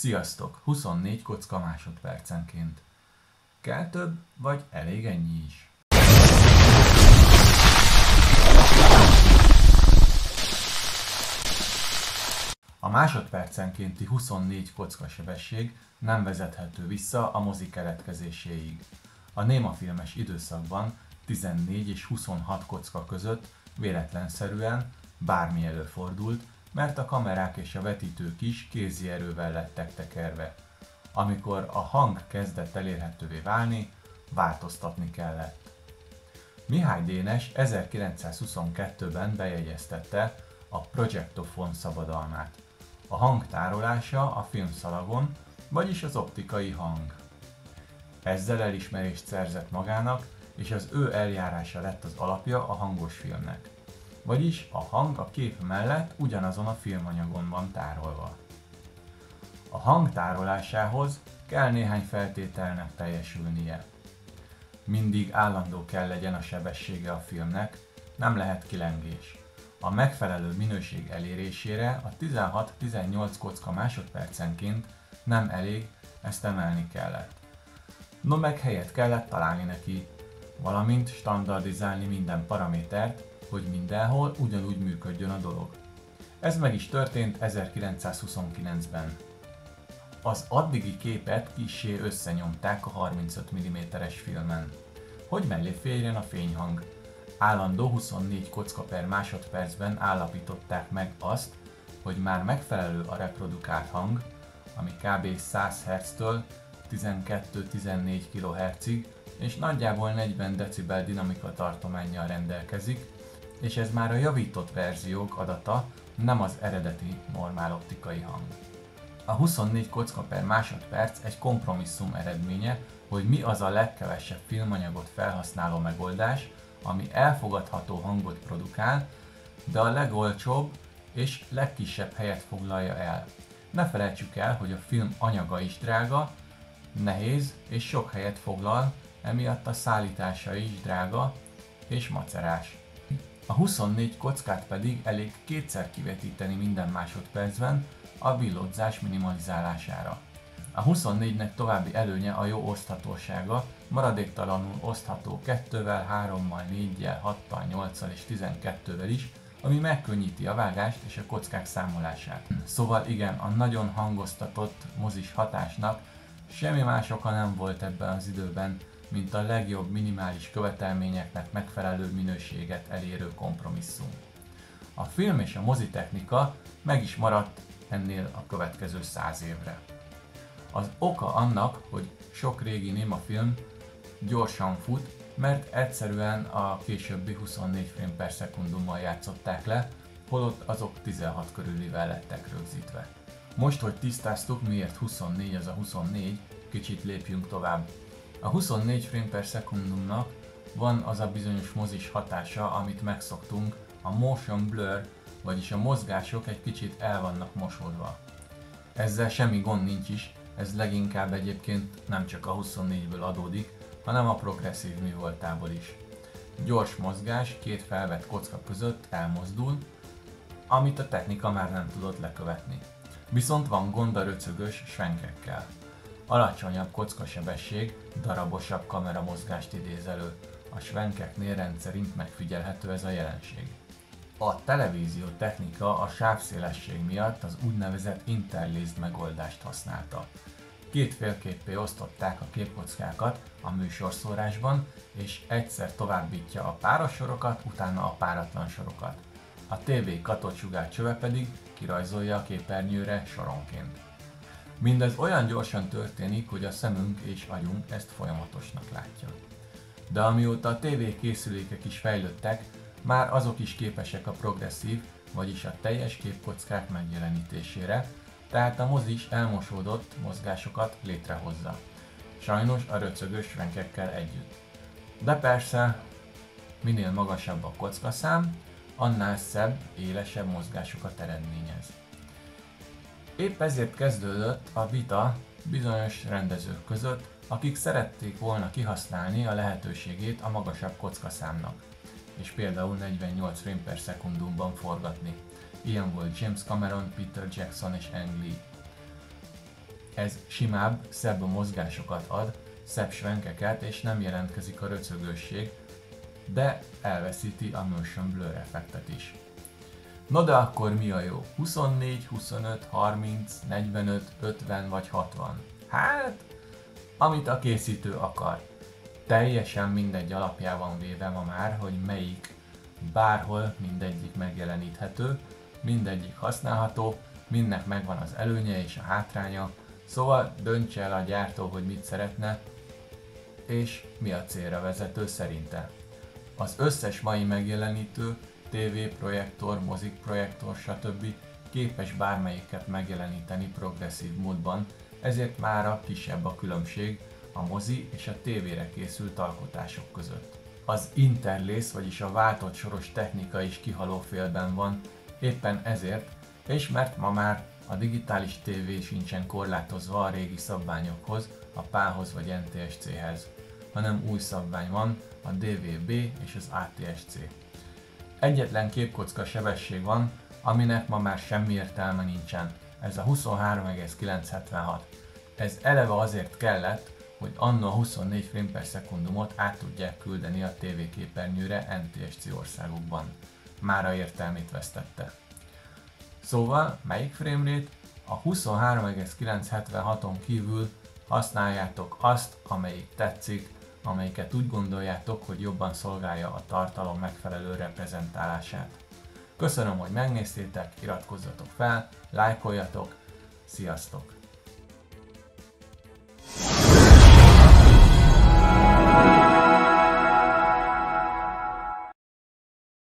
Sziasztok! 24 kocka másodpercenként. Kell több, vagy elég ennyi is? A másodpercenkénti 24 kocka sebesség nem vezethető vissza a mozi keletkezéséig. A némafilmes időszakban 14 és 26 kocka között véletlenszerűen bármi előfordult, mert a kamerák és a vetítők is kézi erővel lettek tekerve. Amikor a hang kezdett elérhetővé válni, változtatni kellett. Mihály Dénes 1922-ben bejegyeztette a projektofon szabadalmát. A hang tárolása a filmszalagon, vagyis az optikai hang. Ezzel elismerést szerzett magának, és az ő eljárása lett az alapja a hangos filmnek. Vagyis a hang a kép mellett ugyanazon a filmanyagon van tárolva. A hang tárolásához kell néhány feltételnek teljesülnie. Mindig állandó kell legyen a sebessége a filmnek, nem lehet kilengés. A megfelelő minőség elérésére a 16-18 kocka másodpercenként nem elég, ezt emelni kellett. No meg helyet kellett találni neki, valamint standardizálni minden paramétert, hogy mindenhol ugyanúgy működjön a dolog. Ez meg is történt 1929-ben. Az addigi képet kissé összenyomták a 35 mm-es filmen, hogy mellé férjen a fényhang. Állandó 24 kocka per másodpercben állapították meg azt, hogy már megfelelő a reprodukált hang, ami kb. 100 Hz-től 12-14 kHz-ig és nagyjából 40 decibel dinamika tartománnyal rendelkezik, és ez már a javított verziók adata, nem az eredeti normál optikai hang. A 24 kocka per másodperc egy kompromisszum eredménye, hogy mi az a legkevesebb filmanyagot felhasználó megoldás, ami elfogadható hangot produkál, de a legolcsóbb és legkisebb helyet foglalja el. Ne felejtsük el, hogy a film anyaga is drága, nehéz és sok helyet foglal, emiatt a szállítása is drága és macerás. A 24 kockát pedig elég kétszer kivetíteni minden másodpercben a villódzás minimalizálására. A 24-nek további előnye a jó oszthatósága, maradéktalanul osztható 2-vel, 3-mal, 4-jel, 6-tal, 8-al és 12-vel is, ami megkönnyíti a vágást és a kockák számolását. Szóval igen, a nagyon hangoztatott mozis hatásnak semmi más oka nem volt ebben az időben, mint a legjobb minimális követelményeknek megfelelő minőséget elérő kompromisszum. A film és a mozitechnika meg is maradt ennél a következő 100 évre. Az oka annak, hogy sok régi némafilm gyorsan fut, mert egyszerűen a későbbi 24 frame per szekundummal játszották le, holott azok 16 körülivel lettek rögzítve. Most, hogy tisztáztuk, miért 24 az a 24, kicsit lépjünk tovább. A 24 frame per szekundumnak van az a bizonyos mozis hatása, amit megszoktunk, a motion blur, vagyis a mozgások egy kicsit el vannak mosódva. Ezzel semmi gond nincs is, ez leginkább egyébként nem csak a 24-ből adódik, hanem a progresszív művoltából is. Gyors mozgás két felvett kocka között elmozdul, amit a technika már nem tudott lekövetni. Viszont van gond a röcögös svenkekkel. Alacsonyabb kockasebesség, darabosabb kameramozgást idéz elő. A svenkeknél rendszerint megfigyelhető ez a jelenség. A televízió technika a sávszélesség miatt az úgynevezett interlaced megoldást használta. Két félképpé osztották a képkockákat a műsorszórásban, és egyszer továbbítja a páros sorokat, utána a páratlan sorokat. A TV katodsugár csöve pedig kirajzolja a képernyőre soronként. Mindez olyan gyorsan történik, hogy a szemünk és agyunk ezt folyamatosnak látja. De amióta a TV készülékek is fejlődtek, már azok is képesek a progresszív, vagyis a teljes képkockák megjelenítésére, tehát a mozi is elmosódott mozgásokat létrehozza. Sajnos a röcögös svenkekkel együtt. De persze, minél magasabb a kockaszám, annál szebb, élesebb mozgásokat eredményez. Épp ezért kezdődött a vita bizonyos rendezők között, akik szerették volna kihasználni a lehetőségét a magasabb kockaszámnak, és például 48 frame per szekundumban forgatni. Ilyen volt James Cameron, Peter Jackson és Ang Lee. Ez simább, szebb mozgásokat ad, szebb svenkeket és nem jelentkezik a röcögősség, de elveszíti a motion blur effektet is. No de akkor mi a jó? 24, 25, 30, 45, 50 vagy 60? Hát, amit a készítő akar. Teljesen mindegy alapjában véve ma már, hogy melyik, bárhol mindegyik megjeleníthető, mindegyik használható, mindnek megvan az előnye és a hátránya, szóval döntse el a gyártó, hogy mit szeretne, és mi a célra vezető szerinte. Az összes mai megjelenítő, TV, projektor, mozikprojektor, stb. Képes bármelyiket megjeleníteni progresszív módban, ezért mára kisebb a különbség a mozi és a tévére készült alkotások között. Az interlace, vagyis a váltott soros technika is kihaló félben van, éppen ezért, és mert ma már a digitális tévé sincsen korlátozva a régi szabványokhoz, a PAL-hoz vagy NTSC-hez, hanem új szabvány van, a DVB és az ATSC. Egyetlen képkocka sebesség van, aminek ma már semmi értelme nincsen, ez a 23,976. Ez eleve azért kellett, hogy anno a 24 frame per szekundumot át tudják küldeni a tévéképernyőre NTSC országokban. Mára értelmét vesztette. Szóval, melyik framerate? A 23,976-on kívül használjátok azt, amelyik tetszik, amelyiket úgy gondoljátok, hogy jobban szolgálja a tartalom megfelelő reprezentálását. Köszönöm, hogy megnéztétek, iratkozzatok fel, lájkoljatok, sziasztok!